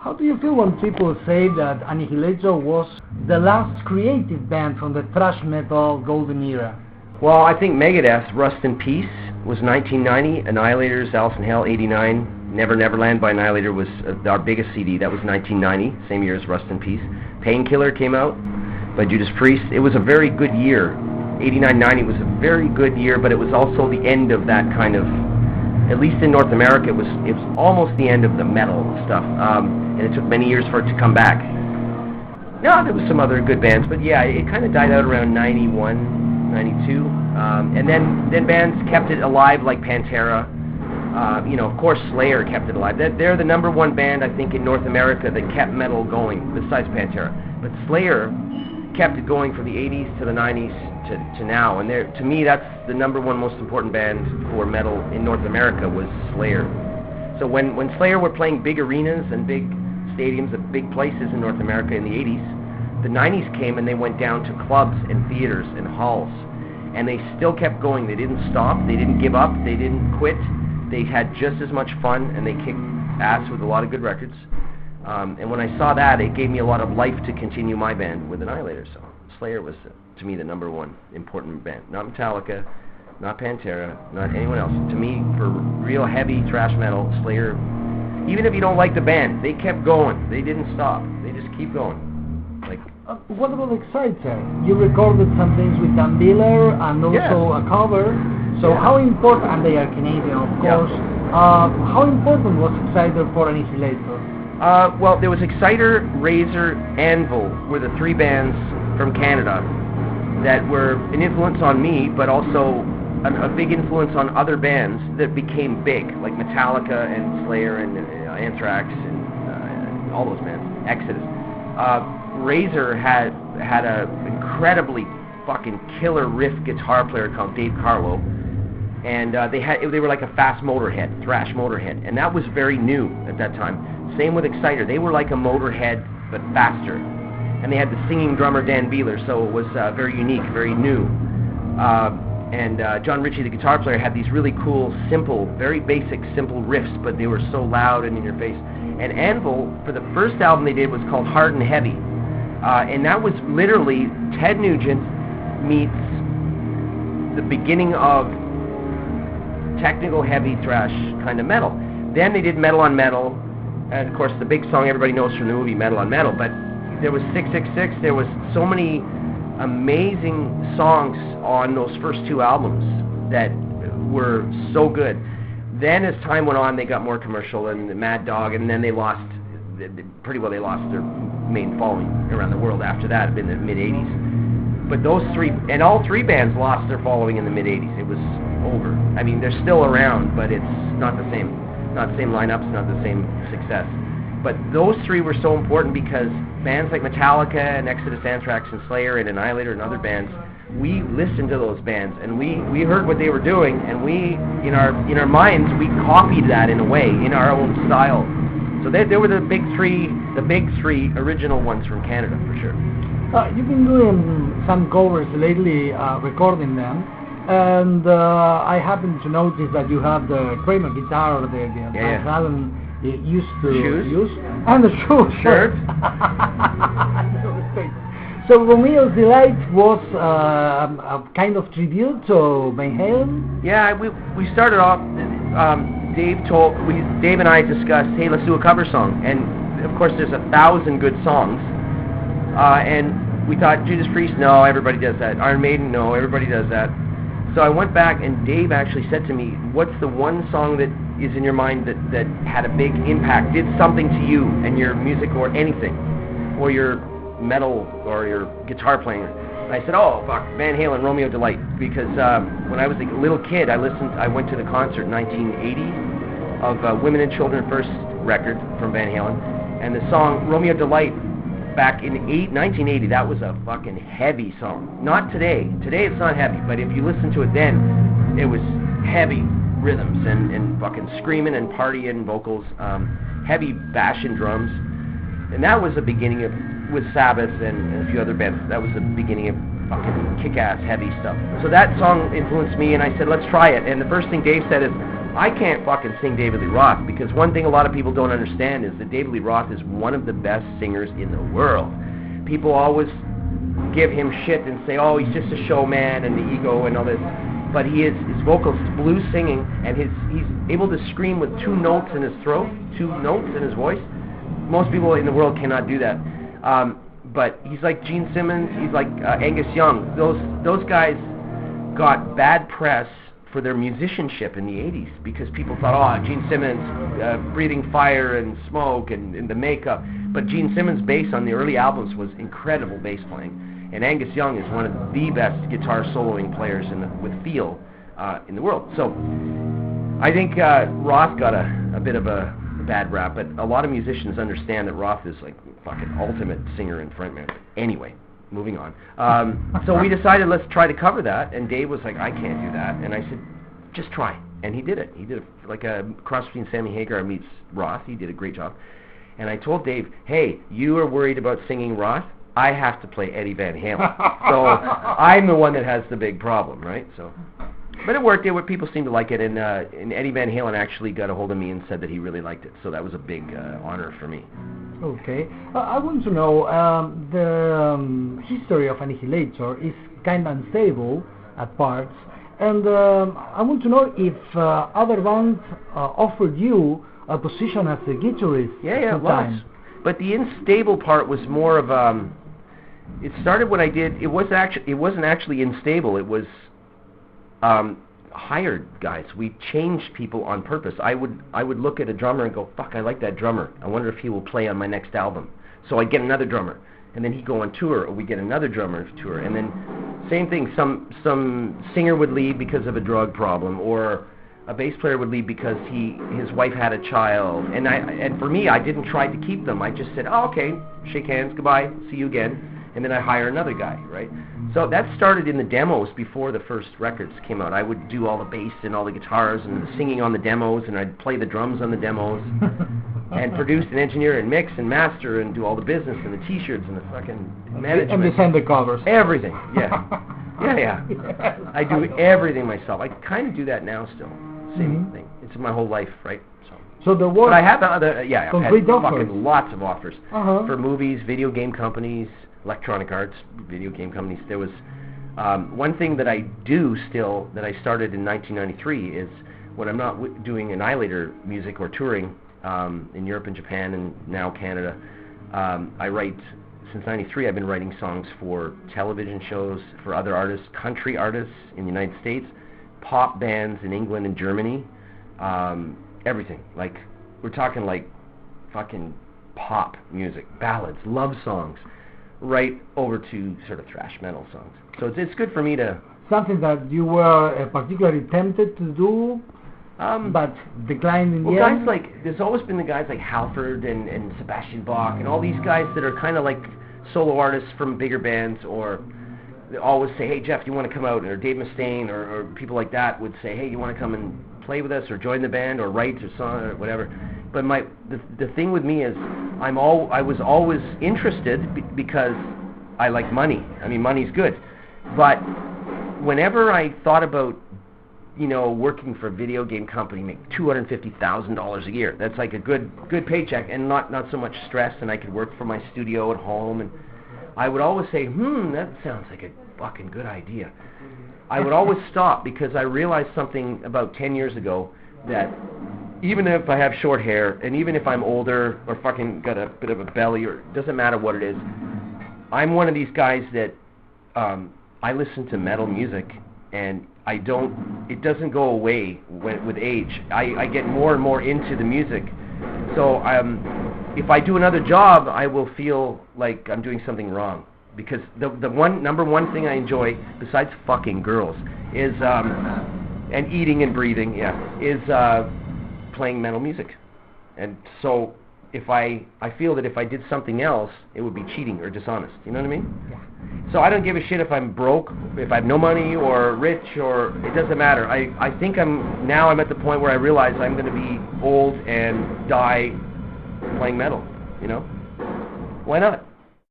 How do you feel when people say that Annihilator was the last creative band from the thrash metal golden era? Well, I think Megadeth's Rust in Peace was 1990, Annihilator's Alice in Hell 89, Never Neverland by Annihilator was our biggest CD, that was 1990, same year as Rust in Peace. Painkiller came out by Judas Priest. It was a very good year. 89-90 was a very good year, but it was also the end of that kind of, at least in North America, it was almost the end of the metal stuff, and it took many years for it to come back. No, there was some other good bands, but yeah, it kind of died out around 91, 92, and then bands kept it alive like Pantera. Of course Slayer kept it alive. They're the number one band, I think, in North America that kept metal going, besides Pantera. But Slayer kept it going from the 80s to the 90s to now, and to me that's the number one most important band for metal in North America was Slayer. So when Slayer were playing big arenas and big stadiums at big places in North America in the 80s, the 90s came and they went down to clubs and theaters and halls, and they still kept going. They didn't stop, they didn't give up, they didn't quit. They had just as much fun, and they kicked ass with a lot of good records. And when I saw that, it gave me a lot of life to continue my band with Annihilator. So Slayer was, to me, the number one important band. Not Metallica, not Pantera, not anyone else. To me, for real heavy thrash metal, Slayer, even if you don't like the band, they kept going. They didn't stop. They just keep going. What about Exciter? You recorded some things with Dan Biller and also a cover. So how important, and they are Canadian, of course, how important was Exciter for Annihilator? Well, there was Exciter, Razor, Anvil were the three bands from Canada that were an influence on me, but also a big influence on other bands that became big, like Metallica and Slayer and Anthrax and all those bands, Exodus. Razor had an incredibly fucking killer riff guitar player called Dave Carlo, and they were like a fast Motorhead, thrash Motorhead, and that was very new at that time. Same with Exciter, they were like a Motorhead but faster, and they had the singing drummer Dan Bieler, so it was very unique, very new. And John Ritchie, the guitar player, had these really cool, simple, very basic, simple riffs, but they were so loud and in your face. And Anvil, for the first album they did, was called Hard and Heavy. And that was literally Ted Nugent meets the beginning of technical heavy thrash kind of metal. Then they did Metal on Metal, and of course the big song everybody knows from the movie Metal on Metal, but there was 666, there was so many amazing songs on those first two albums that were so good. Then as time went on, they got more commercial, and Mad Dog, and then they lost their main following around the world after that, in the mid-80s. But those three, and all three bands lost their following in the mid-80s. It was over. I mean, they're still around, but it's not the same. Not the same lineups, not the same success. But those three were so important because bands like Metallica and Exodus, Anthrax and Slayer and Annihilator and other bands, we listened to those bands and we heard what they were doing, and we, in our minds, we copied that in a way, in our own style. So they were the big three original ones from Canada, for sure. You've been doing some covers lately, recording them, and I happen to notice that you have the Kramer guitar, the Alan used to use, and the shirt. So Romeo's Delight was a kind of tribute to Van Halen? Yeah, we started off, Dave and I discussed, hey, let's do a cover song, and of course there's 1,000 good songs, and we thought Judas Priest, no, everybody does that. Iron Maiden, no, everybody does that. So I went back, and Dave actually said to me, what's the one song that is in your mind that had a big impact, did something to you and your music or anything, or your metal or your guitar playing? And I said, oh, fuck, Van Halen, Romeo Delight, because when I was a little kid, I went to the concert in 1980 of Women and Children First record from Van Halen, and the song Romeo Delight back in 1980, that was a fucking heavy song. Not today. Today it's not heavy, but if you listen to it then, it was heavy rhythms and fucking screaming and partying vocals, heavy bashing drums, and that was the beginning of, with Sabbath and a few other bands, that was the beginning of fucking kick-ass heavy stuff. So that song influenced me, and I said, let's try it. And the first thing Dave said is, I can't fucking sing David Lee Roth, because one thing a lot of people don't understand is that David Lee Roth is one of the best singers in the world. People always give him shit and say, oh, he's just a showman and the ego and all this. But his vocals, blues singing, and he's able to scream with 2 notes in his throat, 2 notes in his voice. Most people in the world cannot do that. But he's like Gene Simmons, he's like Angus Young. Those guys got bad press for their musicianship in the 80s because people thought, oh, Gene Simmons breathing fire and smoke and the makeup. But Gene Simmons' bass on the early albums was incredible bass playing. And Angus Young is one of the best guitar soloing players with feel in the world. So I think Roth got a bit of a bad rap, but a lot of musicians understand that Roth is like fucking ultimate singer and frontman. Anyway, moving on. So we decided, let's try to cover that, and Dave was like, I can't do that. And I said, just try. And he did it. He did like a cross between Sammy Hagar meets Roth. He did a great job. And I told Dave, hey, you are worried about singing Roth? I have to play Eddie Van Halen. So I'm the one that has the big problem, right? So, but it worked. People seemed to like it, and Eddie Van Halen actually got a hold of me and said that he really liked it. So that was a big honor for me. Okay. I want to know, the history of Annihilator is kind of unstable at parts, and I want to know if other bands offered you a position as a guitarist. Yeah, it was. But the unstable part was more of it started when I did. It wasn't actually unstable. It was hired guys. We changed people on purpose. I would look at a drummer and go, fuck, I like that drummer. I wonder if he will play on my next album. So I'd get another drummer, and then he'd go on tour, or we get another drummer to tour, and then same thing. Some singer would leave because of a drug problem, or a bass player would leave because his wife had a child. And for me, I didn't try to keep them. I just said, oh, okay, shake hands, goodbye, see you again. And then I hire another guy, right? So that started in the demos before the first records came out. I would do all the bass and all the guitars and the singing on the demos, and I'd play the drums on the demos, and produce and engineer and mix and master and do all the business and the T-shirts and the fucking management. And design the covers. Everything, yeah. Yeah. I do everything myself. I kind of do that now still. Same thing. It's my whole life, right? So there was. But I have other, I've had offers. fucking lots of offers for movies, video game companies, electronic arts, video game companies. There was one thing that I do still that I started in 1993 is when I'm not doing Annihilator music or touring in Europe and Japan and now Canada. I write. Since '93, I've been writing songs for television shows, for other artists, country artists in the United States, pop bands in England and Germany, everything. Like, we're talking like fucking pop music, ballads, love songs, right over to sort of thrash metal songs. So it's good for me to... Something that you were particularly tempted to do, but declined in the end? Well, guys like, there's always been the guys like Halford and Sebastian Bach and all these guys that are kind of like solo artists from bigger bands, or they always say, hey Jeff, do you want to come out? Or Dave Mustaine or people like that would say, hey, you want to come and play with us or join the band or write a song or whatever. But the thing with me is I was always interested because I like money. I mean, money's good. But whenever I thought about, working for a video game company, make $250,000 a year. That's like a good paycheck and not so much stress, and I could work from my studio at home. And I would always say, that sounds like a fucking good idea. I would always stop because I realized something about 10 years ago, that even if I have short hair and even if I'm older or fucking got a bit of a belly, or it doesn't matter what it is, I'm one of these guys that I listen to metal music, and it doesn't go away with age. I get more and more into the music. So if I do another job, I will feel like I'm doing something wrong. Because the number one thing I enjoy, besides fucking girls, is and eating and breathing, is playing metal music. And so if I feel that if I did something else, it would be cheating or dishonest. You know what I mean? Yeah. So I don't give a shit if I'm broke, if I have no money or rich, or it doesn't matter. I think I'm at the point where I realize I'm going to be old and die playing metal. Why not?